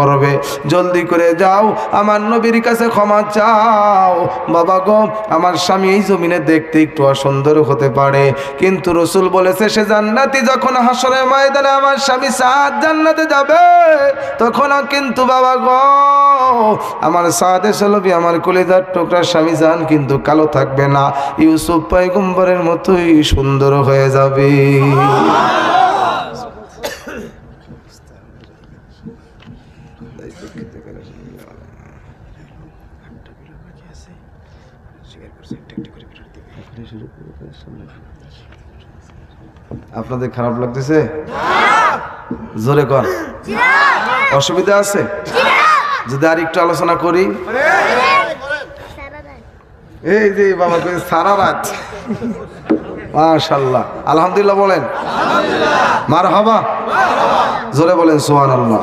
করবে, জলদি করে যাও আমার নবীর কাছে ক্ষমা চাও। বাবা গো, আমার স্বামী এই জমিনে দেখতে একটু অসুন্দর হতে পারে, কিন্তু রসুল বলেছে সে জান্নাতি। যখন হাসরের ময়দানে আমার স্বামী সাদ জান্নাতে যাবে, তখন কিন্তু বাবা গো আমার সাদে সলবি আমার কলিজার টুকরা স্বামী জান কিন্তু কালো থাকবে না, ইউসুফ পয়গম্বরের মতোই সুন্দর হয়ে যাবে। আপনাদের খারাপ লাগতেছে? জোরে কর, অসুবিধা আছে? যদি আর একটু আলোচনা করি। এই যে বাবা সারা রাত, মাশাআল্লাহ, আলহামদুলিল্লাহ বলেন, মারহাবা, জোরে বলেন সুবহানাল্লাহ।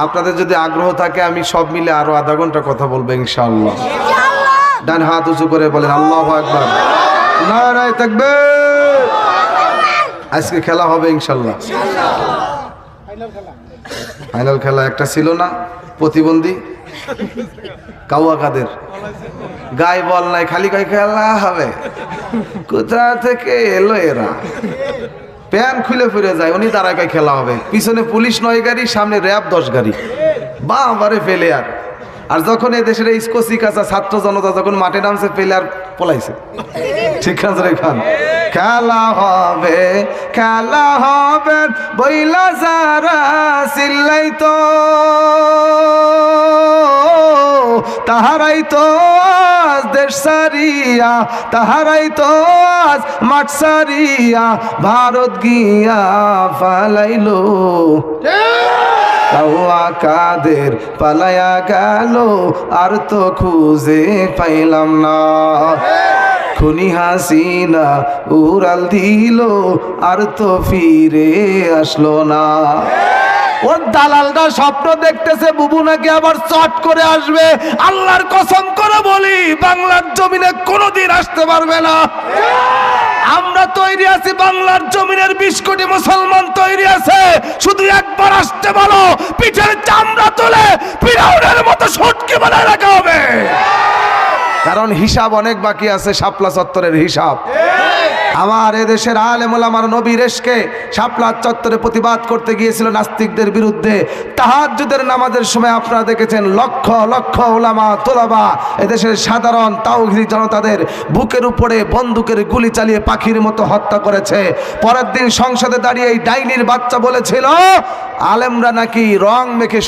আপনাদের যদি আগ্রহ থাকে আমি সব মিলে আরো আধা ঘন্টা কথা বলবো ইনশাআল্লাহ। ডান হাত উঁচু করে বলেন আল্লাহু আকবার, নারায়ে তাকবীর। আজকে খেলা হবে ইনশাআল্লাহ, ফাইনাল খেলা। একটা ছিল না প্রতিবন্ধী কাউয়া কাদের, গায়ে বল নাই, খালি গায়ে খেলা হবে। কোথা থেকে এলো এরা? প্যান খুলে ফিরে যায়, উনি দাঁড়ায় গায়ে খেলা হবে। পিছনে পুলিশ 9 গাড়ি, সামনে র্যাব 10 গাড়ি, বাবারে ফেলে। আর যখন এই দেশের ইস্কোসি কাঁচা ছাত্র জনতা যখন মাঠে নামছে, পেলে আর পলাইছে। ঠিক আছে রে খান, খেলা হবে, খেলা হবে বইলা যারা চিল্লাইতো, তাহারাই তো আজ দেশ সারিয়া, তাহারাই তো আজ মাঠ সারিয়া ভারত গিয়া ফালাইলো। কাউয়া কাদের পালায়া গেল, আর তো খুঁজে পাইলাম না। খুনি হাসিনা উড়াল দিল, আর তো ফিরে আসলো না। ওর দালালটা স্বপ্ন দেখতেছে বুবু নাকি আবার চট করে আসবে। আল্লাহর কসম করে বলি, বাংলার জমিনে কোনোদিন আসতে পারবে না। আমরা তৈরি আছি, বাংলার জমিনের 20 কোটি মুসলমান তৈরি আছে। শুধু একবার আসতে বলো, পিঠের চামড়া তুলে ফিরাউনের মতো সটকে বানায় রাখা হবে। কারণ হিসাব অনেক বাকি আছে, শাপলা চত্বরের হিসাব। আমার এদেশের আলেম ওলামার নবীর এশকে শাপলা চত্বরে প্রতিবাদ করতে গিয়েছিল নাস্তিকদের বিরুদ্ধে। তাহাজ্জুদের নামাজের সময় আপনারা দেখেছেন লক্ষ লক্ষ ওলামা তোলাবা এদেশের সাধারণ তাওহীদি জনতাদের বুকের উপরে বন্দুকের গুলি চালিয়ে পাখির মতো হত্যা করেছে। পরের দিন সংসদে দাঁড়িয়ে এই ডাইনির বাচ্চা বলেছিল আলেমরা নাকি রং মেখে